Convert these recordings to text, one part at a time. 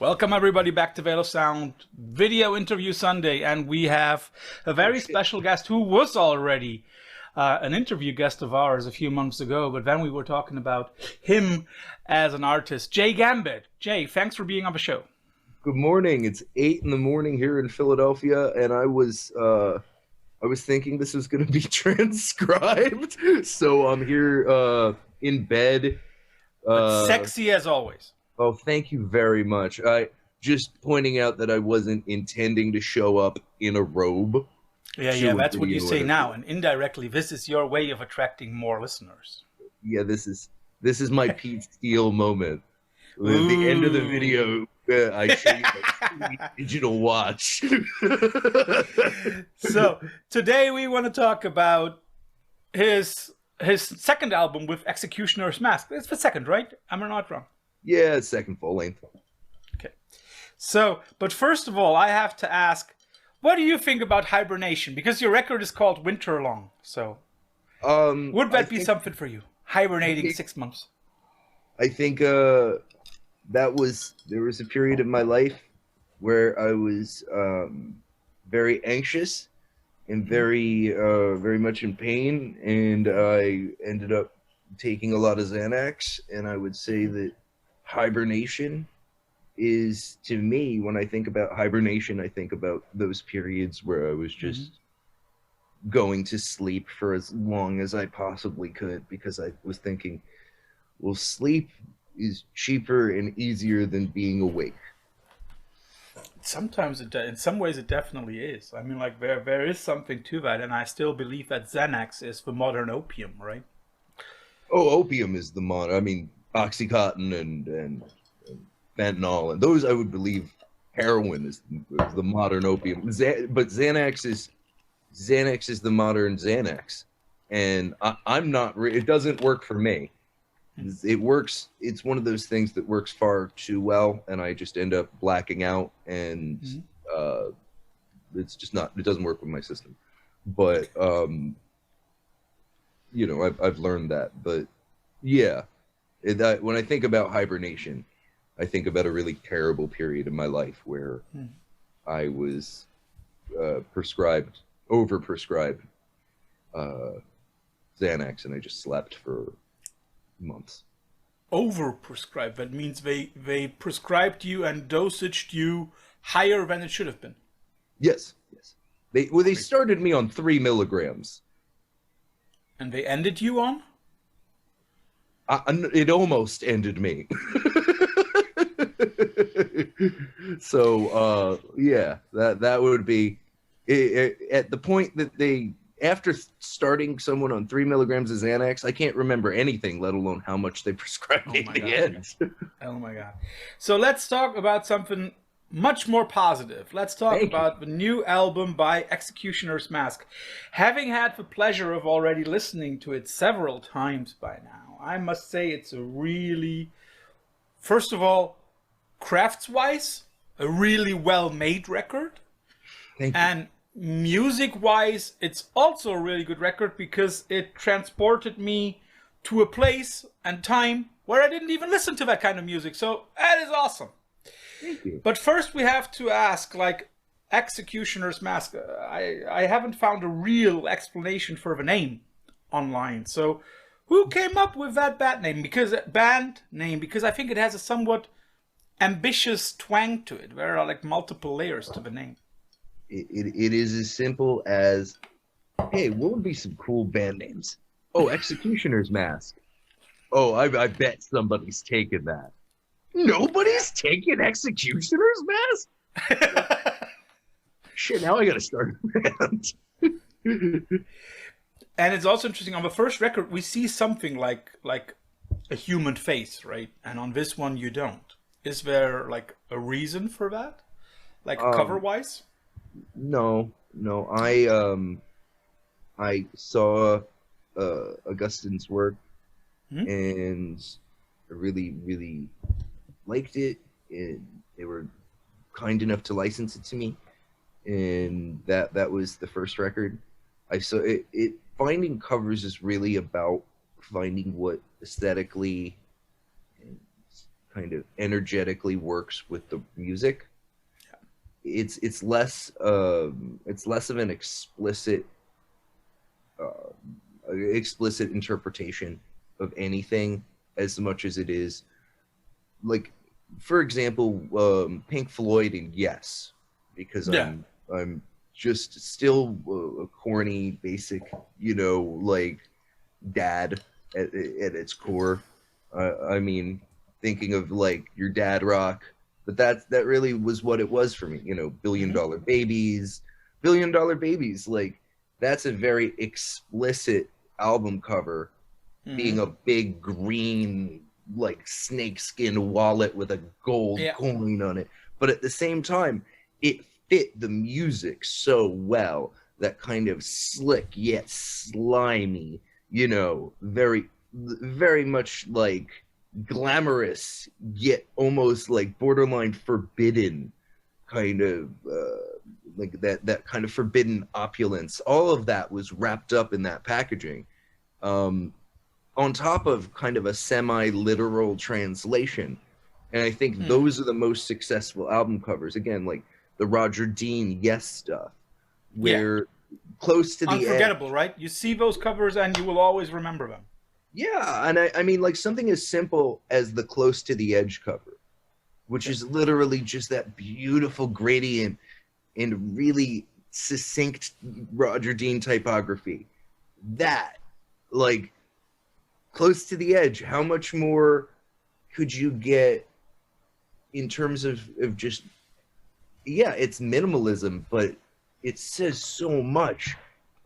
Welcome everybody back to Veil of Sound Video Interview Sunday, and we have a very special guest who was already an interview guest of ours a few months ago, but then we were talking about him as an artist. Jay Gambit. Jay, thanks for being on the show. Good morning. It's 8 in the morning here in Philadelphia, and I was thinking this was going to be transcribed, so I'm here in bed. But sexy as always. Oh, thank you very much. I just pointing out that I wasn't intending to show up in a robe. Yeah, that's what you say now, and indirectly, this is your way of attracting more listeners. Yeah, this is my Pete Steele moment. At the end of the video, I show you my digital watch. So today we want to talk about his second album with Executioner's Mask. It's the second, right? Am I not wrong? Yeah, second full length. Okay. So, but first of all, I have to ask, what do you think about hibernation? Because your record is called Winterlong. So, would that be something for you? Hibernating 6 months. I think there was a period of my life where I was very anxious and very much in pain, and I ended up taking a lot of Xanax, and I would say that hibernation is, to me, when I think about hibernation, I think about those periods where I was just going to sleep for as long as I possibly could, because I was thinking, well, sleep is cheaper and easier than being awake. Sometimes in some ways it definitely is. I mean, like there is something to that, and I still believe that Xanax is the modern opium, right? Oh, opium is the modern. I mean, Oxycontin and fentanyl, and those I would believe heroin is the modern opium. But Xanax is the modern Xanax, and I'm not. It doesn't work for me. It works. It's one of those things that works far too well, and I just end up blacking out, and it's just not. It doesn't work with my system. But you know, I've learned that. But yeah, when I think about hibernation, I think about a really terrible period in my life where I was overprescribed Xanax, and I just slept for months. Overprescribed. That means they prescribed you and dosaged you higher than it should have been. Yes. They started me on 3 milligrams. And they ended you on? It almost ended me. So yeah, that would be at the point that after starting someone on 3 milligrams of Xanax, I can't remember anything, let alone how much they prescribed me at the end. Oh my God. So let's talk about something much more positive. Let's talk about the new album by Executioner's Mask. Having had the pleasure of already listening to it several times by now, I must say it's a really, first of all, crafts-wise, a really well-made record. Thank you. And music-wise, it's also a really good record because it transported me to a place and time where I didn't even listen to that kind of music. So that is awesome. Thank you. But first we have to ask, like, Executioner's Mask. I haven't found a real explanation for the name online. So who came up with that band name? Because I think it has a somewhat ambitious twang to it. There are like multiple layers to the name. It is as simple as, hey, what would be some cool band names? Oh, Executioner's Mask. Oh, I bet somebody's taken that. Nobody's taken Executioner's Mask? Shit, now I gotta start a band. And it's also interesting, on the first record we see something like a human face, right? And on this one you don't. Is there like a reason for that? Like cover-wise? No. I saw Augustine's work and I really liked it, and they were kind enough to license it to me, and that was the first record. I saw it. Finding covers is really about finding what aesthetically kind of energetically works with the music. It's less of an explicit explicit interpretation of anything as much as it is, like, for example, Pink Floyd and Yes, because Yeah. I'm just still a corny, basic, like, dad at its core. I mean, thinking of like your dad rock, but that really was what it was for me. Billion Mm-hmm. Dollar Babies, Billion Dollar Babies. Like, that's a very explicit album cover, Mm-hmm. being a big green, like, snakeskin wallet with a gold Yeah. coin on it. But at the same time, it fit the music so well, that kind of slick yet slimy, very, very much like glamorous yet almost like borderline forbidden kind of like that kind of forbidden opulence. All of that was wrapped up in that packaging, on top of kind of a semi-literal translation. And I think Mm-hmm. those are the most successful album covers. Again, like the Roger Dean Yes stuff, Yeah. where Close to the Edge. Unforgettable, right? You see those covers and you will always remember them. Yeah, and I mean, like, something as simple as the Close to the Edge cover, which is literally just that beautiful gradient and really succinct Roger Dean typography. That, like, Close to the Edge, how much more could you get in terms of just, yeah, it's minimalism, but it says so much.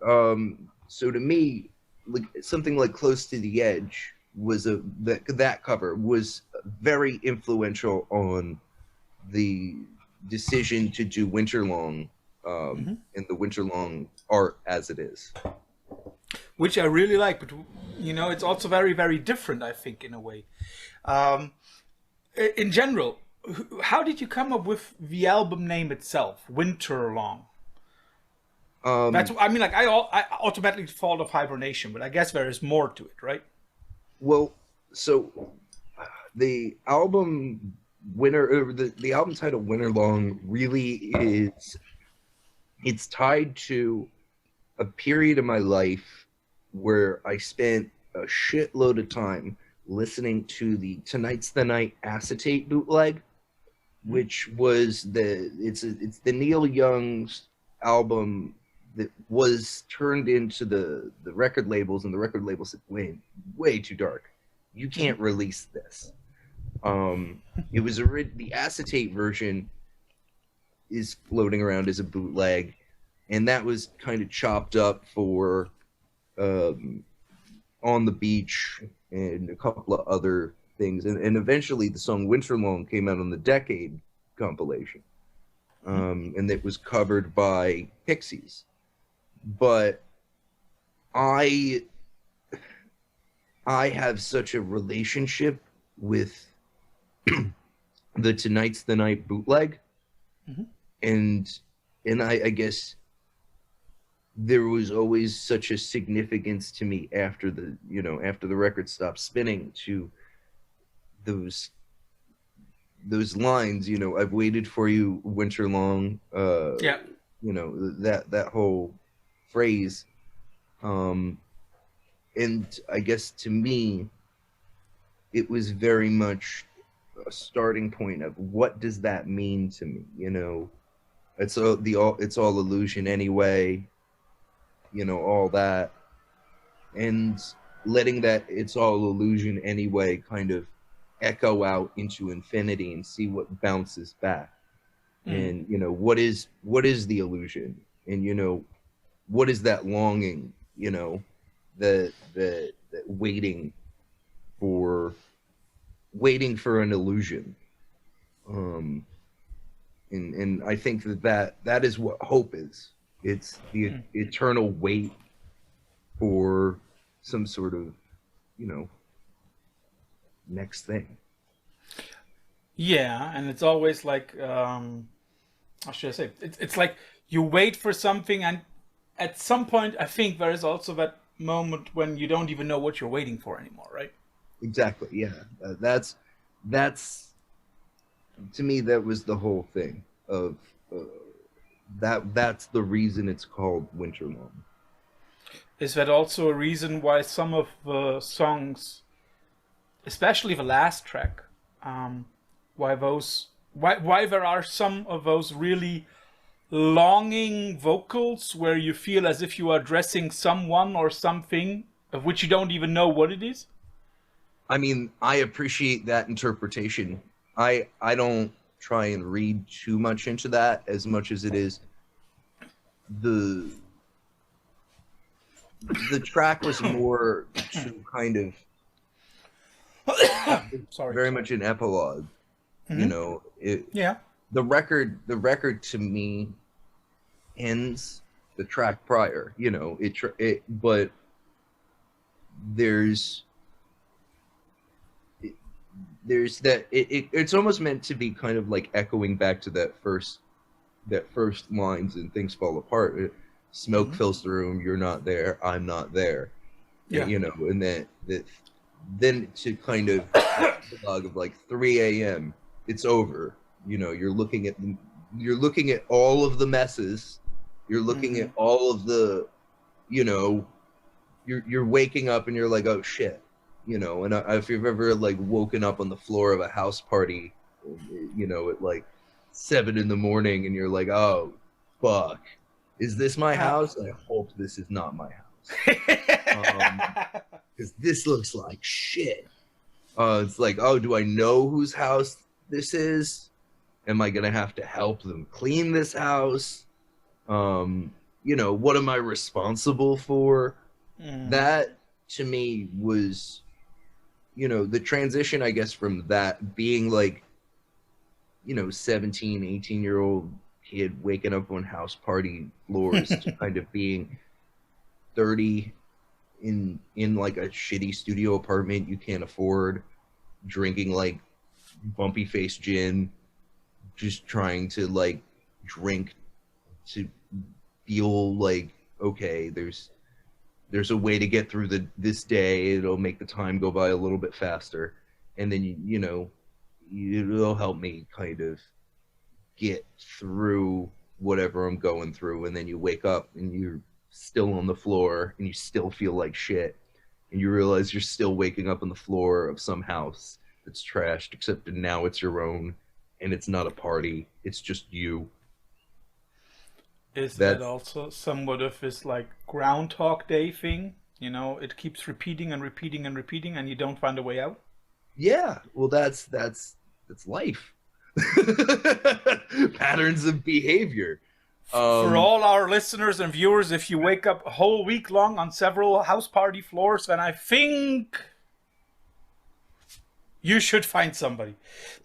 So to me, like, something like Close to the Edge was that cover was very influential on the decision to do Winterlong, Mm-hmm. and the Winterlong art as it is. Which I really like, but it's also very, very different, I think, in a way. In general, how did you come up with the album name itself, Winterlong? That's, I mean, like, I automatically thought of hibernation, but I guess there is more to it, right? Well, so the album the album title Winterlong really is, it's tied to a period of my life where I spent a shitload of time listening to the Tonight's the Night acetate bootleg, which was it's the Neil Young's album that was turned into the record labels, and the record labels said, way too dark, you can't release this. It was the acetate version is floating around as a bootleg, and that was kind of chopped up for On the Beach and a couple of other things, and eventually the song Winterlong came out on the Decade compilation, and it was covered by Pixies. But I have such a relationship with the Tonight's the Night bootleg, and I guess there was always such a significance to me after the record stopped spinning, to those lines, I've waited for you Winterlong, Yeah. that whole phrase, and I guess to me it was very much a starting point of what does that mean to me. It's all illusion anyway, all that, and letting that it's all illusion anyway kind of echo out into infinity and see what bounces back. And what is the illusion, and what is that longing, that waiting for an illusion. And I think that is what hope is. It's the eternal wait for some sort of, next thing. Yeah, and it's always like, how should I say? It's like you wait for something, and at some point, I think there is also that moment when you don't even know what you're waiting for anymore, right? Exactly. Yeah, that's, to me, that was the whole thing of that's the reason it's called Winterlong. Is that also a reason why some of the songs, especially the last track, why there are some of those really longing vocals where you feel as if you are addressing someone or something of which you don't even know what it is? I mean, I appreciate that interpretation. I don't try and read too much into that as much as it is the track was more to kind of Sorry. very much an epilogue. You know, Yeah. The record to me ends the track prior. You know, but there's that it's almost meant to be kind of like echoing back to that first lines and things fall apart. Smoke fills the room, you're not there, I'm not there. Yeah. You know, and that then to kind of log of like 3 a.m. it's over. You know, you're looking at all of the messes, you're looking at all of the, you know, you're waking up and you're like, oh shit. You know, and if you've ever like woken up on the floor of a house party, you know, at like 7 a.m, and you're like, oh fuck, is this my house? I hope this is not my house, because this looks like shit. It's like, oh, do I know whose house this is? Am I gonna have to help them clean this house? You know, what am I responsible for? That to me was, you know, the transition, I guess, from that being like, you know, 17, 18-year-old kid waking up on house party floors to kind of being 30 in like a shitty studio apartment you can't afford, drinking like bumpy face gin, just trying to like drink to feel like, okay, there's a way to get through this day. It'll make the time go by a little bit faster, and then you know, it'll help me kind of get through whatever I'm going through. And then you wake up and you're still on the floor and you still feel like shit, and you realize you're still waking up on the floor of some house that's trashed, except that now it's your own, and it's not a party, it's just you. Is that also somewhat of this like Groundhog Day thing? You know, it keeps repeating and repeating and repeating, and you don't find a way out. Yeah, well, that's life. Patterns of behavior. For all our listeners and viewers, if you wake up a whole week long on several house party floors, then I think you should find somebody.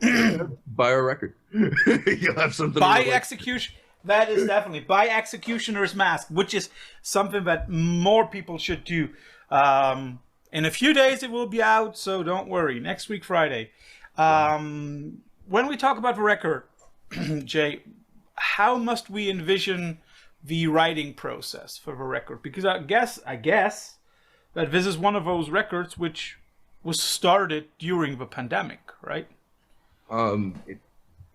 Buy a record. You'll have something. Buy Execution. That is definitely buy Executioner's Mask, which is something that more people should do. In a few days it will be out, so don't worry. Next week, Friday. When we talk about the record, Jay, how must we envision the writing process for the record? Because I guess that this is one of those records which was started during the pandemic, right?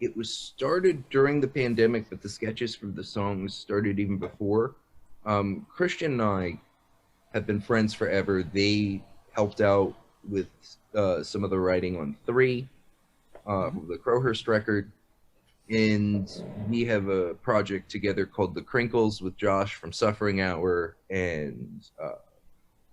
It was started during the pandemic, but the sketches for the songs started even before. Christian and I have been friends forever. They helped out with some of the writing on 3, the Crowhurst record. And we have a project together called The Crinkles with Josh from Suffering Hour and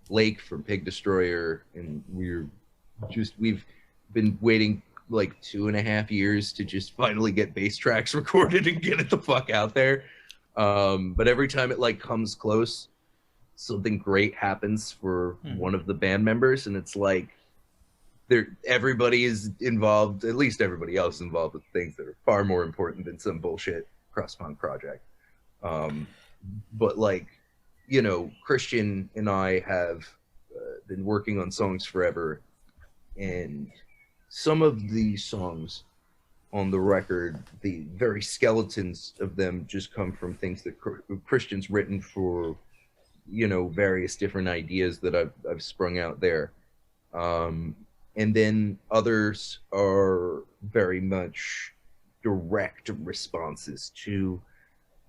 Blake from Pig Destroyer. And we've been waiting like 2.5 years to just finally get bass tracks recorded and get it the fuck out there. But every time it like comes close, something great happens for one of the band members, and it's like everybody is involved, at least everybody else is involved with things that are far more important than some bullshit cross-punk project. But like, you know, Christian and I have been working on songs forever, and some of the songs on the record, the very skeletons of them just come from things that Christian's written for, you know, various different ideas that I've sprung out there. and then others are very much direct responses to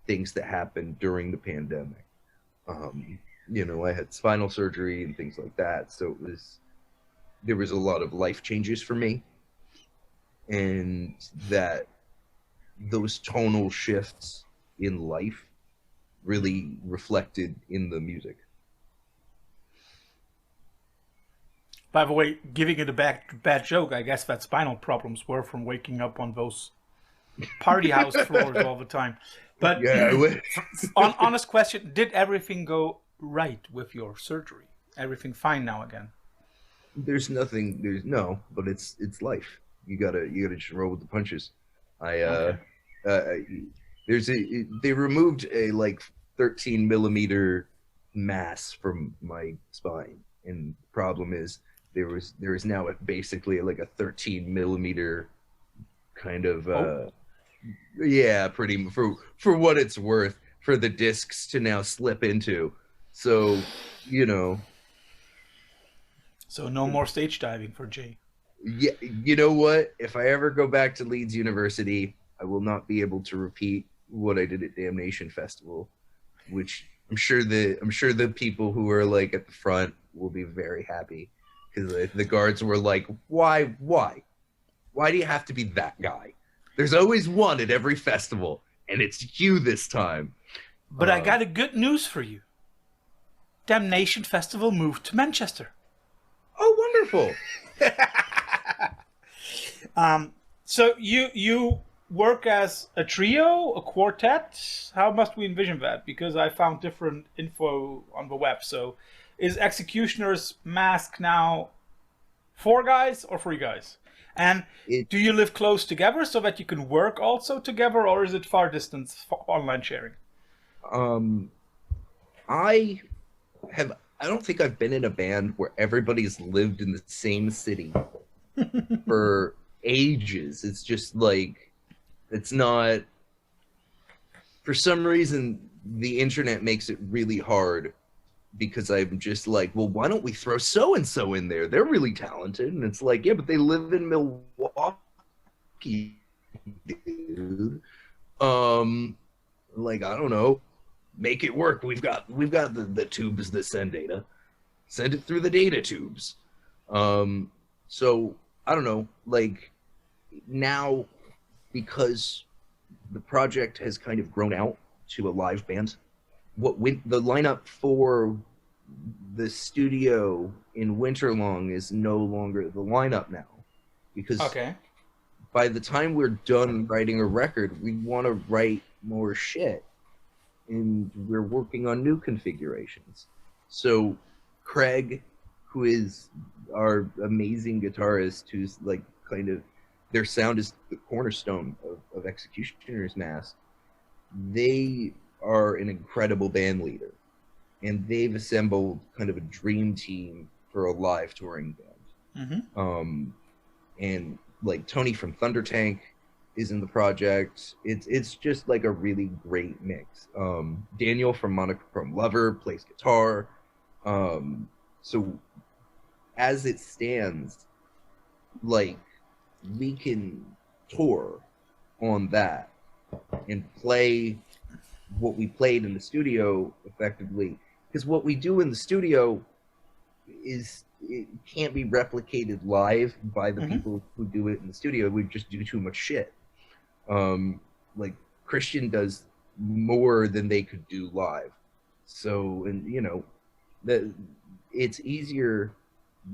things that happened during the pandemic. You know, I had spinal surgery and things like that, so there was a lot of life changes for me, and that those tonal shifts in life really reflected in the music. By the way, giving it a bad joke, I guess that spinal problems were from waking up on those party house floors all the time. But Yeah, I wish. honest question, did everything go right with your surgery? Everything fine now again? There's nothing. There's no, but it's life. You gotta just roll with the punches. I Okay. uh they removed a like 13 millimeter mass from my spine, and the problem is there is now basically like a 13 millimeter kind of yeah, pretty for what it's worth, for the discs to now slip into. So, you know, So no more stage diving for Jay. yeah, you know what? If I ever go back to Leeds University, I will not be able to repeat what I did at Damnation Festival, which I'm sure the people who are like at the front will be very happy, because the guards were like, why do you have to be that guy? There's always one at every festival, and it's you this time. But I got a good news for you. Damnation Festival moved to Manchester. Oh, wonderful! So you work as a trio, a quartet? How must we envision that? Because I found different info on the web. So is Executioner's Mask now 4 guys or 3 guys? And do you live close together so that you can work also together, or is it far distance online sharing? I don't think I've been in a band where everybody's lived in the same city for ages. It's just like, it's not, for some reason the internet makes it really hard, because I'm just like, well, why don't we throw so and so in there? They're really talented. And it's like, yeah, but they live in Milwaukee, dude. Like, I don't know, make it work. We've got the tubes that send data. Send it through the data tubes. So I don't know, like, now, because the project has kind of grown out to a live band, the lineup for the studio in Winterlong is no longer the lineup now, because by the time we're done writing a record, we want to write more shit, and we're working on new configurations. So Craig, who is our amazing guitarist, who's like kind of, their sound is the cornerstone of Executioner's Mask, they are an incredible band leader, and they've assembled kind of a dream team for a live touring band. And like Tony from Thunder Tank is in the project. It's just like a really great mix. Daniel from Monochrome Lover plays guitar. So as it stands, like, we can tour on that and play what we played in the studio effectively, because what we do in the studio it can't be replicated live by the people who do it in the studio. We just do too much shit. Like, Christian does more than they could do live. So, and you know, it's easier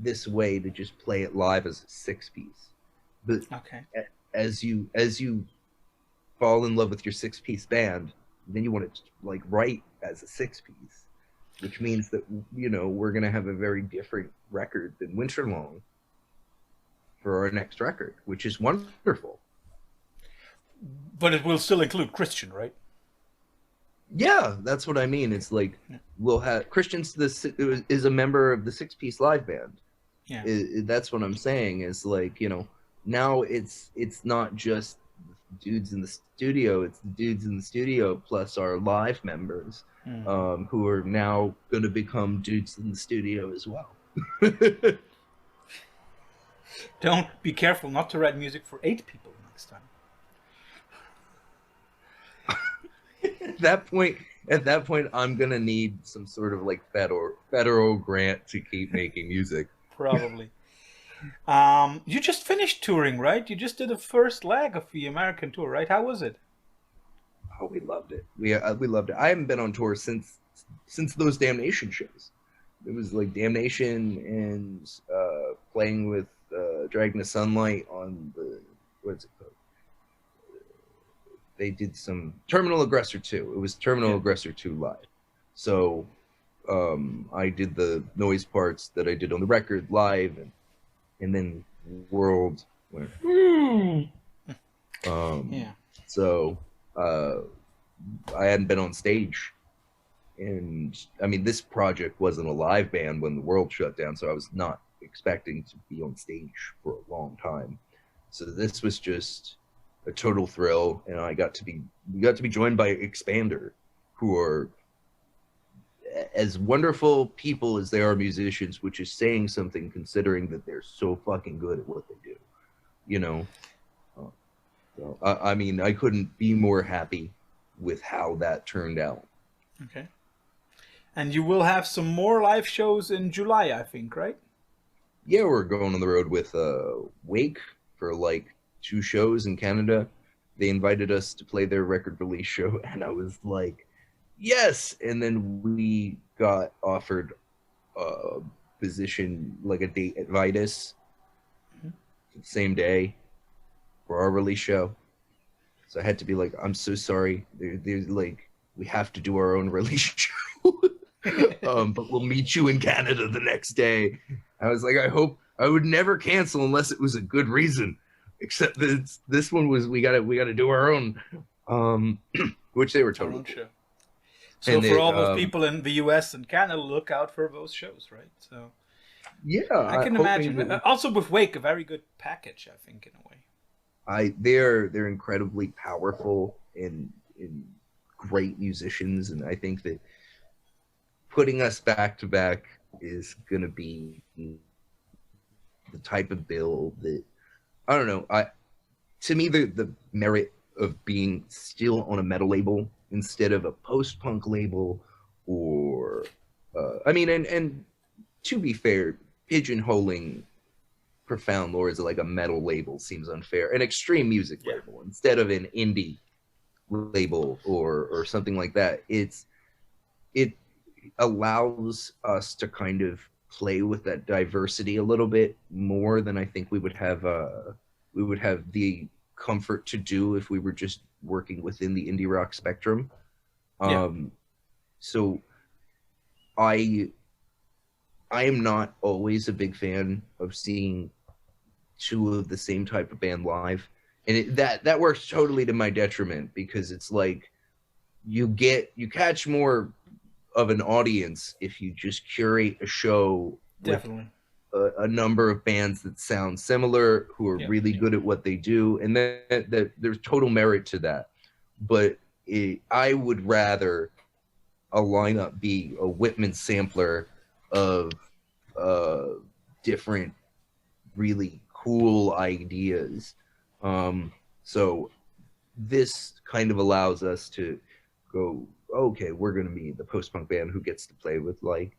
this way to just play it live as a 6-piece. But as you fall in love with your 6-piece band, then you want to like write as a 6-piece, which means that, you know, we're gonna have a very different record than Winterlong for our next record, which is wonderful. But it will still include Christian, right? Yeah, that's what I mean. It's like, we'll have Christian's is a member of the 6-piece live band. Yeah, that's what I'm saying. Is like, you know, now it's not just dudes in the studio, it's the dudes in the studio plus our live members, who are now going to become dudes in the studio as well. Don't be careful not to write music for 8 people next time. At that point, I'm gonna need some sort of like federal grant to keep making music. Probably. You just finished touring, right? You just did the first leg of the American tour, right? How was it? Oh, we loved it. We loved it. I haven't been on tour since those Damnation shows. It was like Damnation and playing with Dragon of Sunlight on the what's it called? They did some Terminal Aggressor 2. It was Terminal Aggressor 2 live. So I did the noise parts that I did on the record live, and then World went. So I hadn't been on stage, and I mean, this project wasn't a live band when the world shut down, so I was not expecting to be on stage for a long time. So this was just a total thrill, and we got to be joined by Expander, who are as wonderful people as they are musicians, which is saying something considering that they're so fucking good at what they do, you know. So, I mean, I couldn't be more happy with how that turned out. Okay. And you will have some more live shows in July, I think, right? Yeah, we're going on the road with Wake for like 2 shows in Canada. They invited us to play their record release show, and I was like, yes! And then we got offered a position, like a date at Vitus, the same day for our release show. So I had to be like, I'm so sorry. There's like, we have to do our own release show. But we'll meet you in Canada the next day. I was like, I would never cancel unless it was a good reason. Except that this one was, we gotta do our own, which they were totally cool. So and for all those people in the US and Canada, look out for those shows, right? So yeah, I can imagine. Also with Wake, a very good package, I think, in a way. They're incredibly powerful and great musicians, and I think that putting us back to back is gonna be the type of bill that, I don't know. To me, the merit of being still on a metal label instead of a post-punk label, or I mean, and to be fair, pigeonholing Profound Lore as like a metal label seems unfair. An extreme music label instead of an indie label or something like that. It allows us to kind of play with that diversity a little bit more than I think we would have the comfort to do if we were just working within the indie rock spectrum. So I am not always a big fan of seeing 2 of the same type of band live, and that works totally to my detriment, because it's like you catch more of an audience if you just curate a show Definitely with a number of bands that sound similar, who are really good at what they do, and that there's total merit to that. But I would rather a lineup be a Whitman sampler of different really cool ideas. So this kind of allows us to go, okay, we're going to be the post-punk band who gets to play with, like,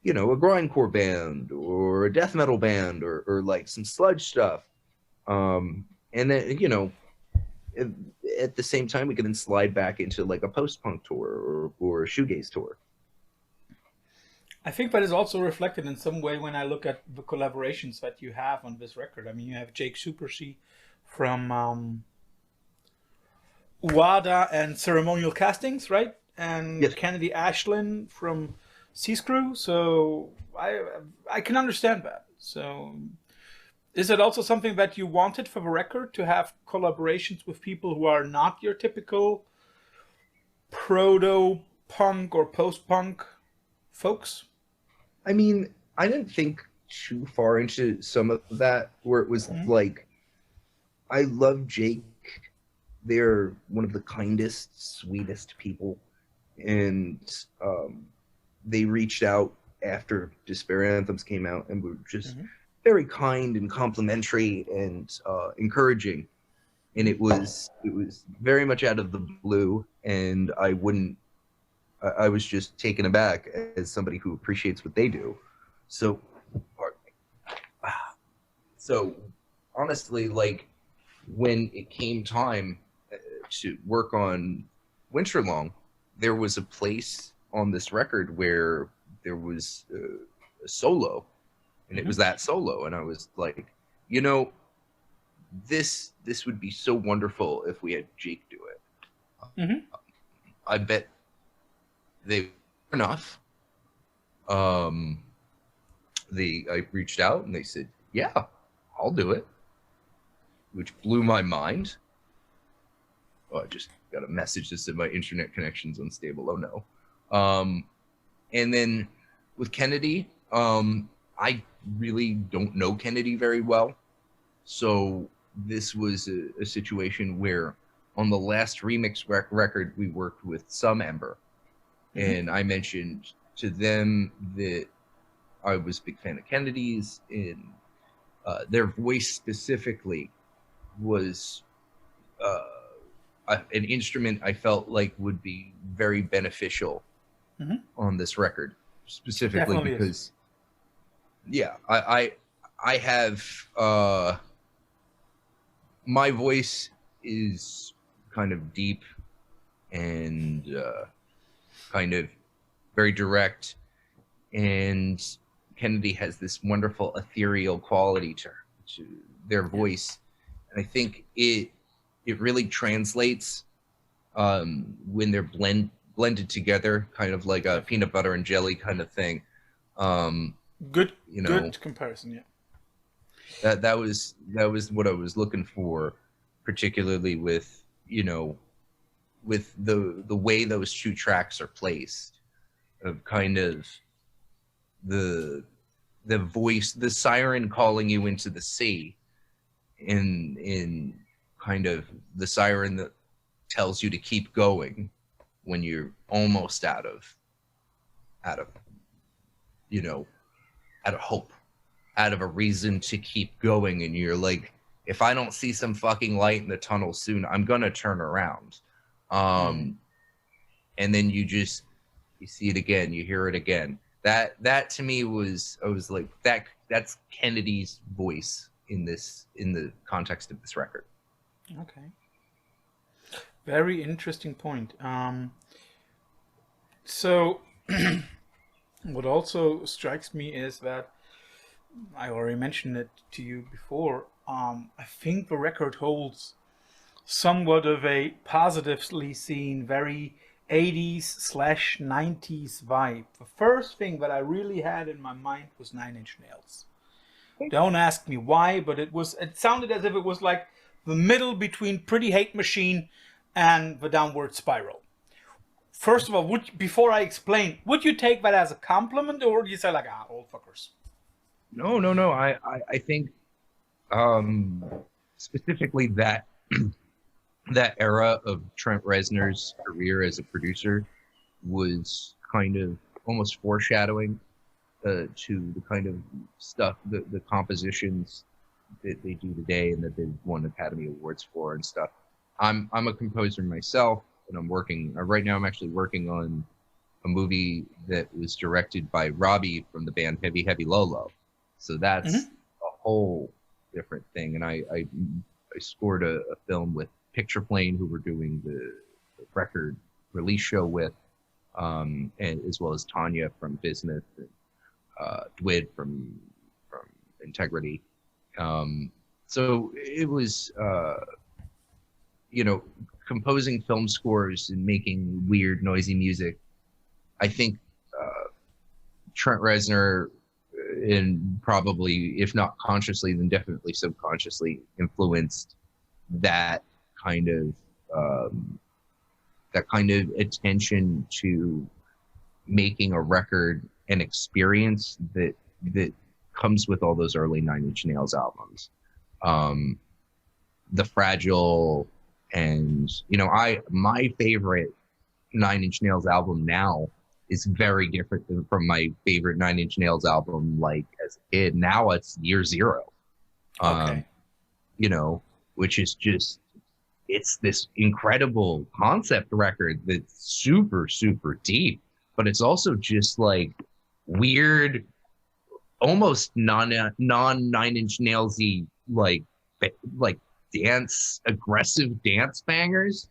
you know, a grindcore band or a death metal band or like some sludge stuff. And then, you know, at the same time, we can then slide back into like a post-punk tour or a shoegaze tour. I think that is also reflected in some way when I look at the collaborations that you have on this record. I mean, you have Jake Supersea from Wada and Ceremonial Castings, right? And Kennedy Ashlyn from Sea Screw. So I can understand that. So is it also something that you wanted for the record, to have collaborations with people who are not your typical proto-punk or post-punk folks? I mean, I didn't think too far into some of that, where it was like, I love Jake. They're one of the kindest, sweetest people. And they reached out after Despair Anthems came out and were just very kind and complimentary and encouraging. And it was very much out of the blue, and I was just taken aback as somebody who appreciates what they do. So, pardon me. So honestly, like, when it came time to work on Winterlong, there was a place on this record where there was a solo, and it was that solo, and I was like, you know, this would be so wonderful if we had Jake do it. I bet they enough. I reached out and they said, yeah, I'll do it, which blew my mind. Oh, I just got a message that said my internet connection's unstable. Oh no. And then with Kennedy, I really don't know Kennedy very well. So this was a situation where on the last remix record, we worked with Some Ember. And I mentioned to them that I was a big fan of Kennedy's, and their voice specifically was an instrument I felt like would be very beneficial on this record, specifically definitely because, is. Yeah, I have my voice is kind of deep and kind of very direct, and Kennedy has this wonderful ethereal quality to their voice, and I think it really translates when they're blended together, kind of like a peanut butter and jelly kind of thing. Good comparison, yeah. That was what I was looking for, particularly with, you know, with the way those two tracks are placed, of kind of the voice, the siren calling you into the sea, in kind of the siren that tells you to keep going when you're almost out of you know, out of hope, out of a reason to keep going, and you're like, if I don't see some fucking light in the tunnel soon, I'm gonna turn around. And then you see it again, you hear it again. That to me was, I was like, that's Kennedy's voice in the context of this record. Okay. Very interesting point. So what also strikes me is that, I already mentioned it to you before, I think the record holds somewhat of a positively seen, very 80s/90s vibe. The first thing that I really had in my mind was Nine Inch Nails. Don't ask me why, but it sounded as if it was like the middle between Pretty Hate Machine and the Downward Spiral. First of all, before I explain, would you take that as a compliment, or do you say like, old fuckers? No. I think specifically that that era of Trent Reznor's career as a producer was kind of almost foreshadowing to the kind of stuff, the compositions that they do today and that they've won Academy Awards for and stuff. I'm a composer myself, and I'm working right now. I'm actually working on a movie that was directed by Robbie from the band Heavy Heavy Lolo. So that's a whole different thing. And I scored a film with Picture Plane, who we're doing the record release show with, and as well as Tanya from Bismuth, and Dwid from Integrity. So it was, you know, composing film scores and making weird, noisy music. I think Trent Reznor, and probably, if not consciously, then definitely subconsciously influenced that kind of attention to making a record an experience that comes with all those early Nine Inch Nails albums. The Fragile, and, you know, my favorite Nine Inch Nails album now is very different than from my favorite Nine Inch Nails album, like as a kid. Now it's Year Zero. Okay. You know, which is just, it's this incredible concept record that's super, super deep, but it's also just like weird, almost non Nine Inch Nailsy, like aggressive dance bangers.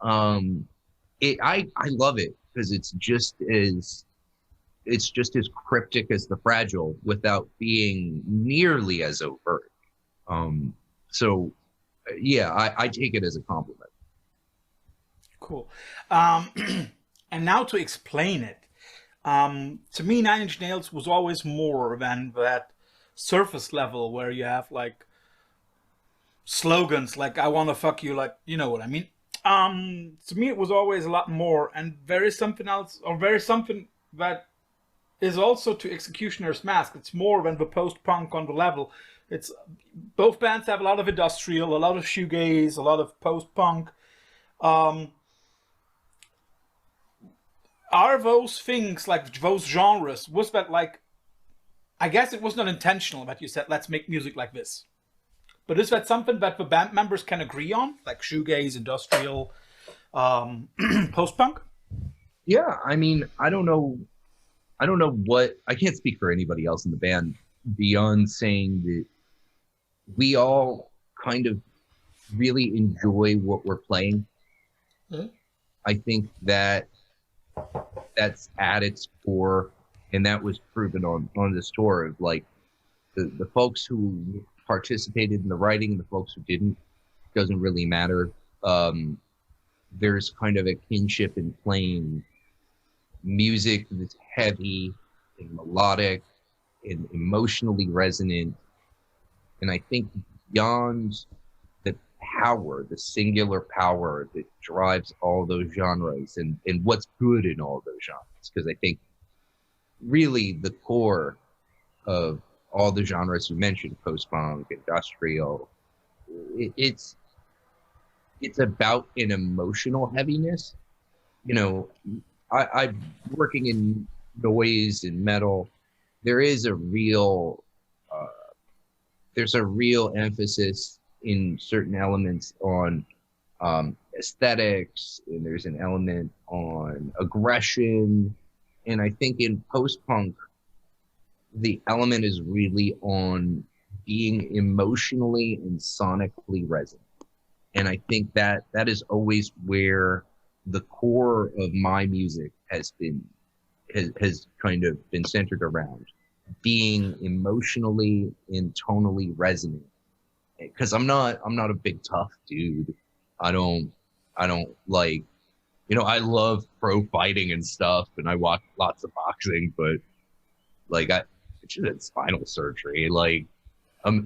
I love it because it's just as cryptic as The Fragile without being nearly as overt. So yeah, I take it as a compliment. Cool. And now to explain it, to me, Nine Inch Nails was always more than that surface level where you have like slogans like "I want to fuck you," like you know what I mean. To me, it was always a lot more, and there is something else, or there is something that is also to Executioner's Mask. It's more than the post-punk on the level. It's both bands have a lot of industrial, a lot of shoegaze, a lot of post-punk. Are those things, like those genres, was that like, I guess it was not intentional that you said, let's make music like this. But is that something that the band members can agree on? Like shoegaze, industrial, post-punk? Yeah, I mean, I don't know what, I can't speak for anybody else in the band beyond saying that we all kind of really enjoy what we're playing. Mm-hmm. I think that that's at its core, and that was proven on this tour of like the folks who participated in the writing, the folks who didn't, doesn't really matter. There's kind of a kinship in playing music that's heavy and melodic and emotionally resonant. And I think beyond the power, the singular power that drives all those genres and what's good in all those genres, because I think really the core of all the genres you mentioned, post-punk, industrial, it's about an emotional heaviness. You know, I'm working in noise and metal. There is a real there's a real emphasis in certain elements on aesthetics, and there's an element on aggression. And I think in post-punk, the element is really on being emotionally and sonically resonant. And I think that is always where the core of my music has kind of been centered around being emotionally and tonally resonant. Because I'm not a big tough dude. I don't like, you know, I love pro fighting and stuff, and I watch lots of boxing, but like I just had spinal surgery. Like I'm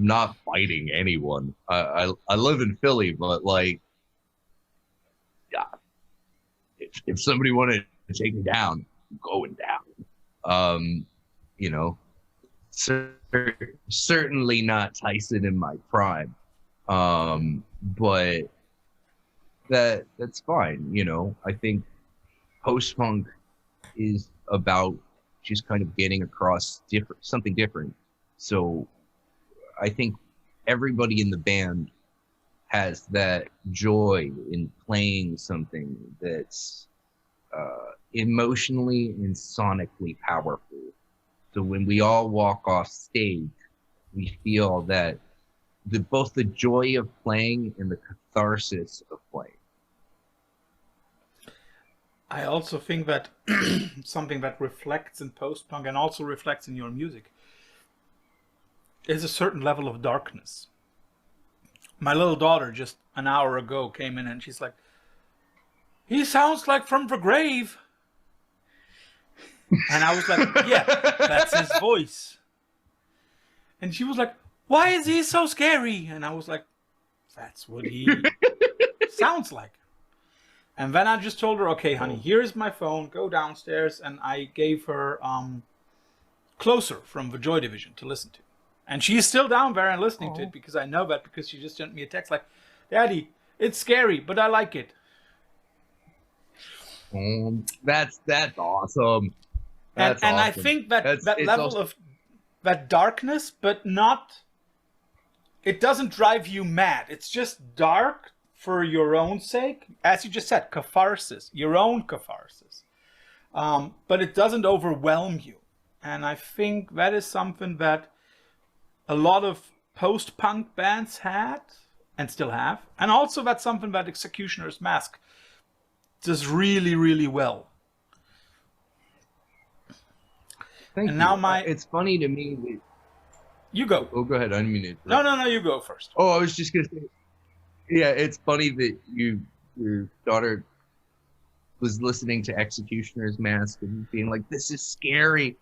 not fighting anyone. I live in Philly, but like, yeah, if somebody wanted to take me down, I'm going down. You know, certainly not Tyson in my prime, but that's fine. You know, I think post-punk is about just kind of getting across something different. So I think everybody in the band has that joy in playing something that's emotionally and sonically powerful. So when we all walk off stage, we feel that both the joy of playing and the catharsis of playing. I also think that something that reflects in post-punk and also reflects in your music is a certain level of darkness. My little daughter just an hour ago came in and she's like, "He sounds like From the Grave." And I was like, yeah, that's his voice. And she was like, "Why is he so scary?" And I was like, that's what he sounds like. And then I just told her, "Okay, honey, here's my phone. Go downstairs." And I gave her Closer from the Joy Division to listen to. And she's still down there and listening to it because I know that, because she just sent me a text like, "Daddy, it's scary, but I like it." That's awesome. That's and I awesome. think that level of that darkness, but not, it doesn't drive you mad. It's just dark for your own sake, as you just said, catharsis, your own catharsis. But it doesn't overwhelm you. And I think that is something that a lot of post-punk bands had and still have. And also that's something that Executioner's Mask does really, really well. Thank and you. now it's funny to me that... You go. Oh, go ahead. I didn't mean to... No, you go first. Oh, I was just going to say, yeah, it's funny that your daughter was listening to Executioner's Mask and being like, this is scary.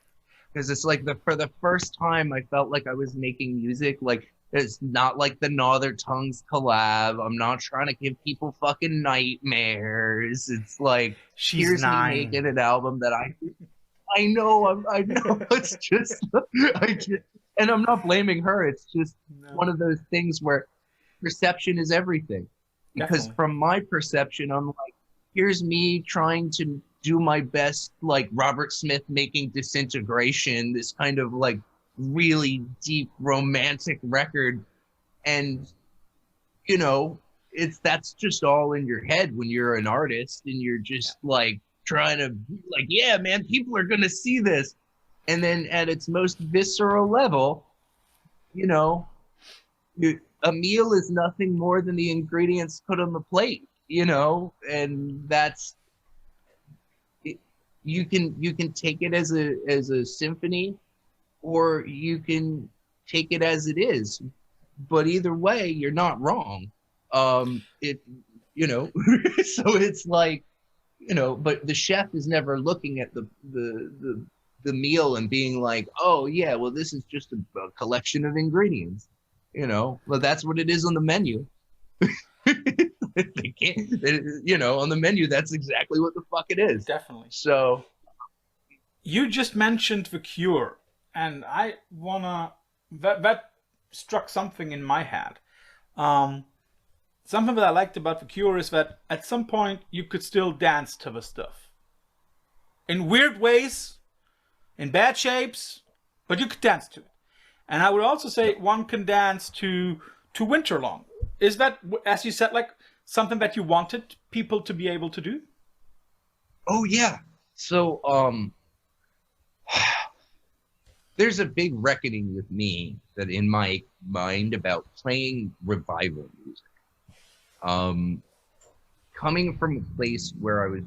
Because it's like, for the first time, I felt like I was making music. Like, it's not like the Northern Tongues collab. I'm not trying to give people fucking nightmares. It's like, here's 9. Me making an album that I know. It's just, and I'm not blaming her. It's just one of those things where perception is everything. Because Definitely. From my perception, I'm like, here's me trying to do my best, like Robert Smith making Disintegration, this kind of like really deep romantic record. And, you know, that's just all in your head when you're an artist and you're just like trying to like, yeah, man, people are going to see this. And then at its most visceral level, you know, a meal is nothing more than the ingredients put on the plate, you know, and that's, you can take it as a symphony, or you can take it as it is. But either way, you're not wrong. You know, so it's like, you know, but the chef is never looking at the meal and being like, oh yeah, well, this is just a collection of ingredients. You know, well, that's what it is on the menu. They can't, you know, on the menu, that's exactly what the fuck it is. Definitely. So, you just mentioned The Cure, and I wanna, that struck something in my head. Something that I liked about The Cure is that at some point you could still dance to the stuff. In weird ways, in bad shapes, but you could dance to it. And I would also say one can dance to Winterlong. Is that, as you said, like something that you wanted people to be able to do? Oh yeah. So there's a big reckoning with me that in my mind about playing revival music. Coming from a place where I was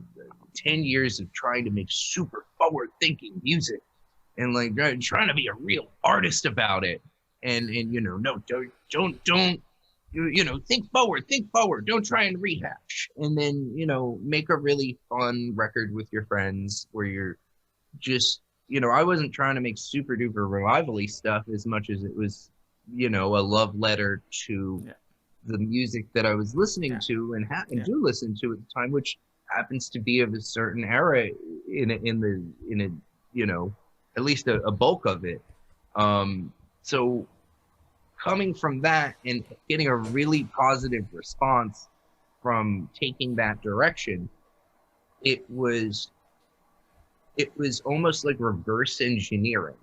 10 years of trying to make super forward-thinking music and like trying to be a real artist about it, and you know, no, don't you know, think forward, don't try and rehash, and then, you know, make a really fun record with your friends where you're just, you know, I wasn't trying to make super duper revival-y stuff as much as it was, you know, a love letter to the music that I was listening to and do listen to at the time, which happens to be of a certain era in a you know, at least a bulk of it. So coming from that and getting a really positive response from taking that direction, it was almost like reverse engineering,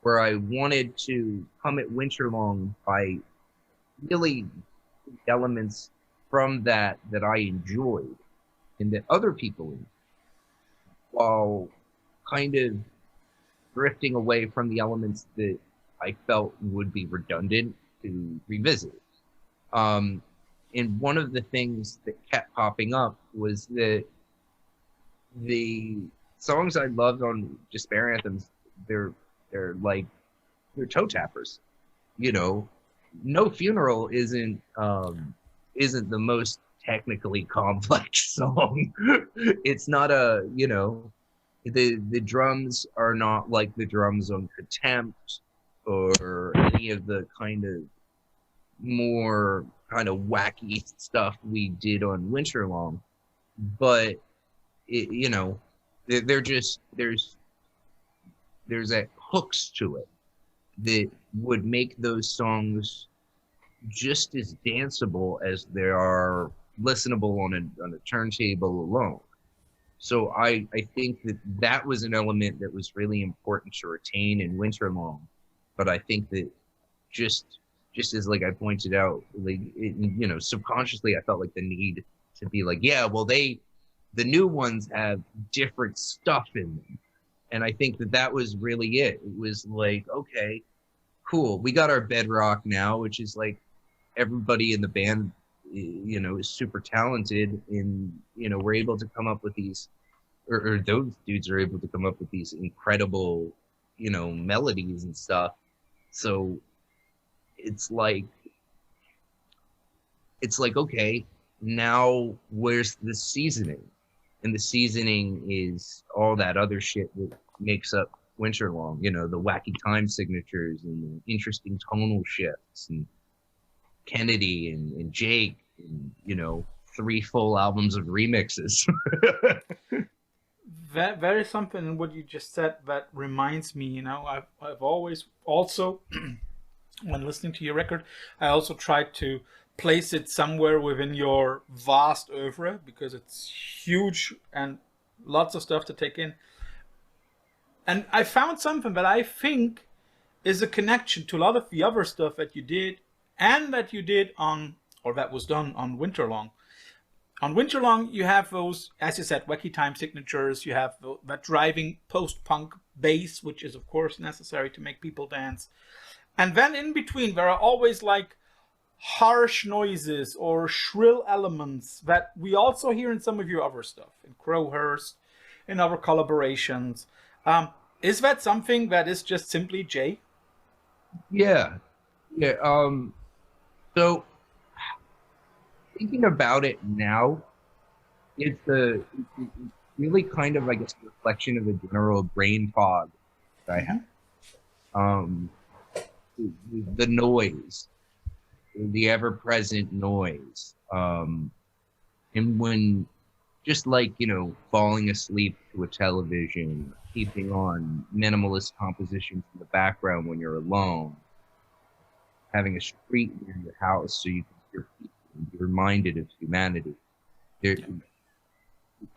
where I wanted to come at Winterlong by really elements from that I enjoyed and that other people enjoyed, while kind of drifting away from the elements that I felt would be redundant to revisit. And one of the things that kept popping up was that the songs I loved on Despair Anthems, they're toe tappers. You know, No Funeral isn't the most technically complex song. It's not a, you know, the drums are not like the drums on Contempt or any of the kind of more kind of wacky stuff we did on Winterlong, but it, you know, they're just there's that hooks to it that would make those songs just as danceable as they are listenable on a turntable alone. So I think that that was an element that was really important to retain in Winterlong. But I think that just just as like I pointed out, like subconsciously I felt like the need to be like, yeah, well the new ones have different stuff in them, and I think that that was really it. It was like, okay, cool, we got our bedrock now, which is like everybody in the band is super talented, and we're able to come up with these, or those dudes are able to come up with these incredible melodies and stuff. So it's like okay, now where's the seasoning? And the seasoning is all that other shit that makes up Winterlong, the wacky time signatures and the interesting tonal shifts, and Kennedy and Jake, and 3 full albums of remixes. That is something in what you just said that reminds me. I've always also, when listening to your record, I also tried to place it somewhere within your vast oeuvre, because it's huge and lots of stuff to take in. And I found something that I think is a connection to a lot of the other stuff that you did, and that you did on, or that was done on Winterlong. On Winterlong, you have those, as you said, wacky time signatures. You have that driving post-punk bass, which is, of course, necessary to make people dance. And then in between, there are always like harsh noises or shrill elements that we also hear in some of your other stuff, in Crowhurst, in other collaborations. Is that something that is just simply Jay? Yeah. So thinking about it now, it's really kind of, I guess, a reflection of the general brain fog that I have. The noise, the ever-present noise, and when just like falling asleep to a television, keeping on minimalist compositions in the background when you're alone, having a street near your house so you can hear people and be reminded of humanity. The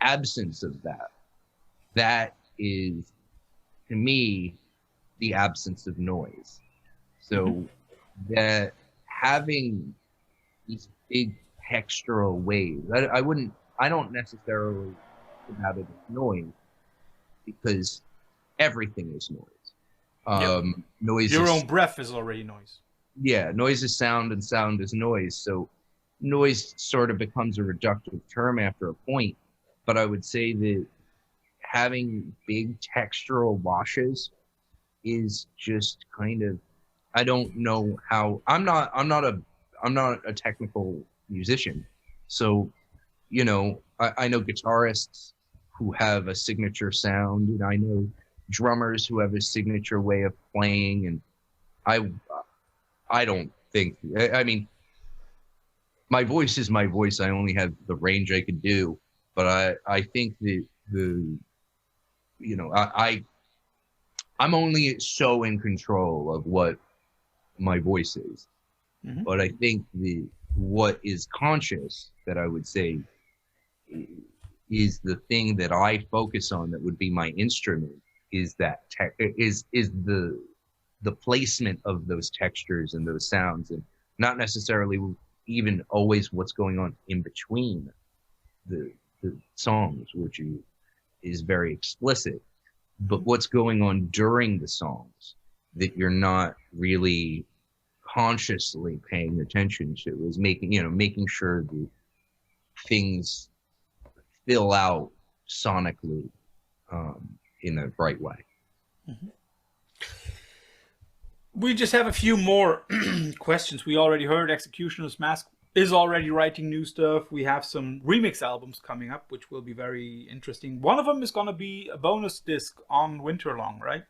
absence of that is, to me, the absence of noise. So that having these big textural waves, I don't necessarily think about it as noise, because everything is noise. Noise. Your own breath is already noise. Yeah, noise is sound, and sound is noise. So noise sort of becomes a reductive term after a point. But I would say that having big textural washes is just kind of, I don't know how, I'm not a technical musician. So, I know guitarists who have a signature sound, and I know drummers who have a signature way of playing, and I don't think, I mean, my voice is my voice. I only have the range I could do, but I think that I'm only so in control of what my voice is. But I think what is conscious, that I would say, is the thing that I focus on, that would be my instrument, is that is the placement of those textures and those sounds, and not necessarily even always what's going on in between the songs, which is very explicit, but what's going on during the songs that you're not really consciously paying attention to, is making sure the things fill out sonically in the right way. We just have a few more questions. We already heard Executioner's Mask is already writing new stuff. We have some remix albums coming up, which will be very interesting. One of them is going to be a bonus disc on Winterlong, right?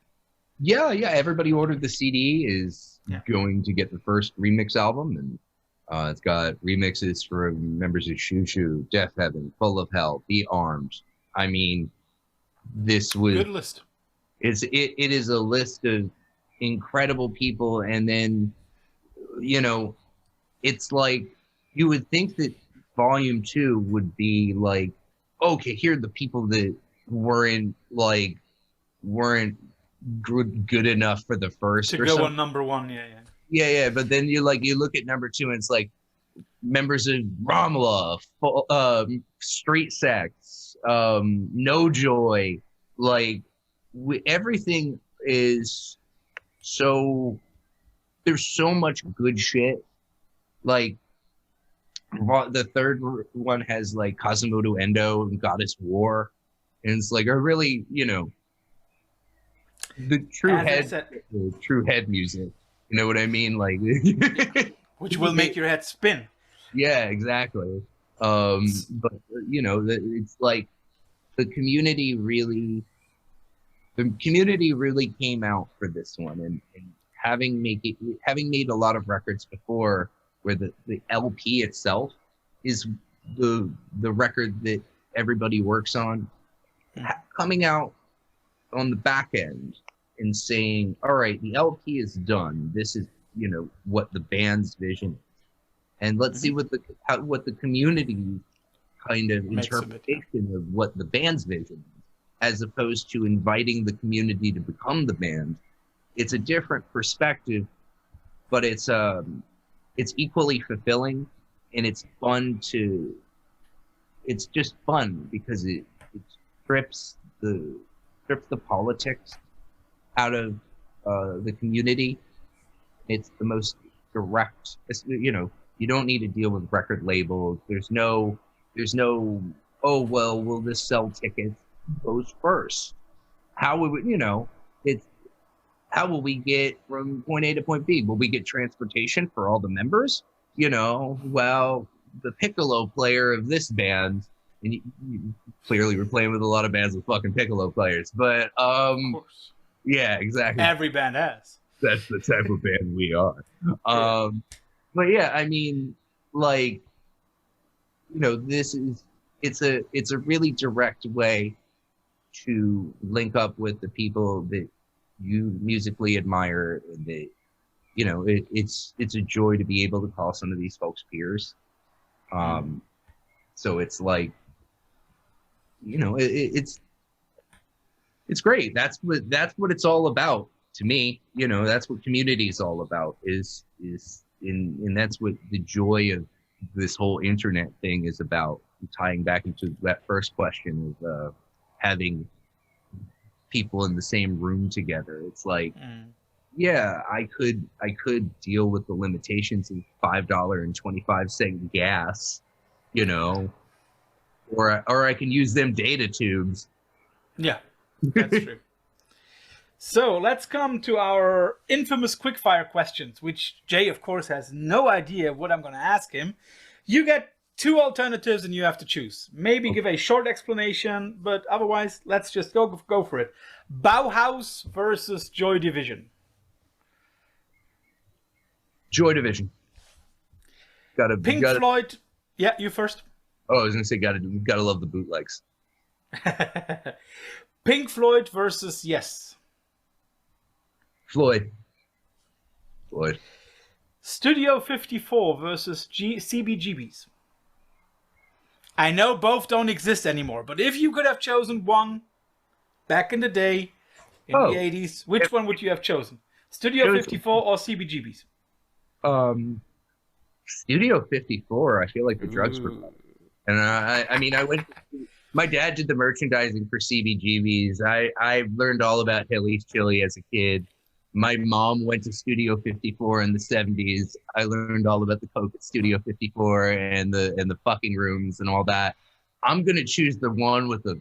Yeah. Everybody ordered the CD is going to get the first remix album, and it's got remixes for members of Shoo Shoo, Death Heaven, Full of Hell, Be Armed. I mean, this was good list. It is a list of incredible people, and then it's like you would think that volume 2 would be like, okay, here are the people that weren't good enough for the first to or go something. on number one. Yeah. But then you look at number two, and it's like members of Ramla, Street Sex, No Joy, like everything is so. There's so much good shit. Like the third one has like Kazimoto Endo and Goddess War, and it's like a really, the true head music. You know what I mean? Like, which will make your head spin. Yeah, exactly. But it's like the community really came out for this one, and having made a lot of records before, where the LP itself is the record that everybody works on, coming out on the back end and saying, all right, the LP is done. This is, what the band's vision is. And let's see what the community kind of interpretation of what the band's vision is, as opposed to inviting the community to become the band. It's a different perspective, but it's equally fulfilling, and it's fun to. It's just fun because it strips the politics out of the community. It's the most direct. You don't need to deal with record labels. There's no. Oh well, will this sell tickets? Goes first. How would it's. How will we get from point A to point B? Will we get transportation for all the members? Well, the piccolo player of this band, and you clearly we're playing with a lot of bands with fucking piccolo players, but of course. Yeah, exactly. Every band has. That's the type of band we are. But yeah, I mean, like, it's a really direct way to link up with the people that you musically admire, and that it's a joy to be able to call some of these folks peers. So it's like, it's great. That's what it's all about to me. That's what community is all about, and that's what the joy of this whole internet thing is about, tying back into that first question of having people in the same room together. It's like, yeah, I could deal with the limitations of $5.25 gas, or I can use them data tubes. Yeah, that's true. So let's come to our infamous quickfire questions, which Jay, of course, has no idea what I'm going to ask him. You get two alternatives and you have to choose. Maybe give a short explanation, but otherwise, let's just go for it. Bauhaus versus Joy Division. Joy Division. Pink Floyd. Yeah, you first. Oh, I was gonna say, gotta love the bootlegs. Pink Floyd versus Yes. Floyd. Studio 54 versus CBGBs. I know both don't exist anymore, but if you could have chosen one back in the day, in the 80s, which one would you have chosen? Studio 54 or CBGBs? Studio 54, I feel like the drugs were better. And I mean, my dad did the merchandising for CBGBs. I learned all about Hilly's Chili as a kid. My mom went to Studio 54 in the 70s. I learned all about the coke at Studio 54 and the fucking rooms and all that. I'm gonna choose the one with the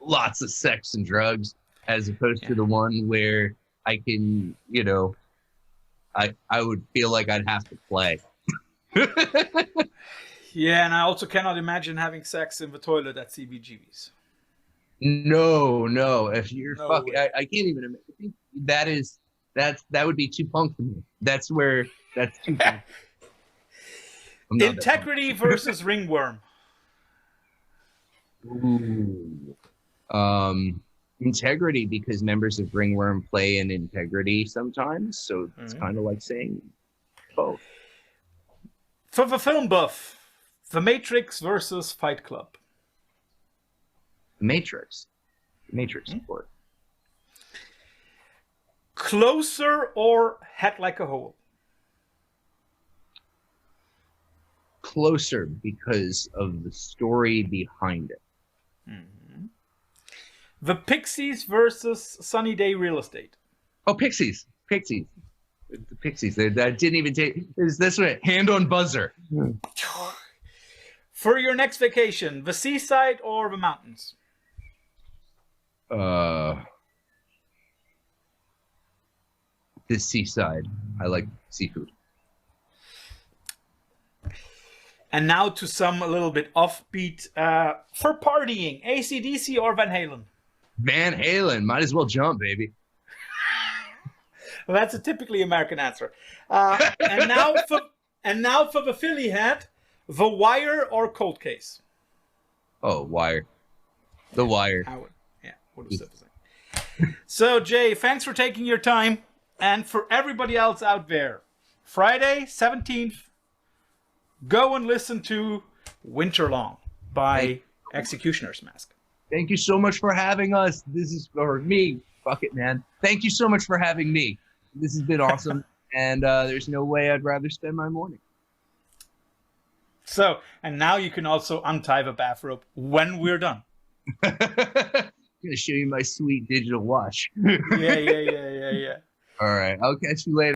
lots of sex and drugs, as opposed to the one where I can, I would feel like I'd have to play. Yeah, and I also cannot imagine having sex in the toilet at CBGBs. No. If you're fucking, I can't even imagine. That would be too punk for me. That's too punk. Integrity versus Ringworm. Ooh. Integrity, because members of Ringworm play in Integrity sometimes, so it's kind of like saying both. For the film buff, The Matrix versus Fight Club. Matrix. Matrix support. Closer or Head Like a Hole? Closer because of the story behind it. Mm-hmm. The Pixies versus Sunny Day Real Estate. Oh, Pixies. Pixies. The Pixies. That didn't even take. Is this way? Hand on buzzer. For your next vacation, the seaside or the mountains? The seaside. I like seafood. And now to some a little bit offbeat. For partying, AC/DC or Van Halen? Van Halen. Might as well jump, baby. Well, that's a typically American answer. And now for the Philly hat, The Wire or Cold Case? Oh, Wire. The Wire. I would have said the same. So, Jay, thanks for taking your time. And for everybody else out there, Friday, 17th, go and listen to Winterlong by Executioner's Mask. Thank you so much for having us. This is for me. Fuck it, man. Thank you so much for having me. This has been awesome. And there's no way I'd rather spend my morning. So, and now you can also untie the bathrobe when we're done. I'm going to show you my sweet digital watch. Yeah. All right. I'll catch you later.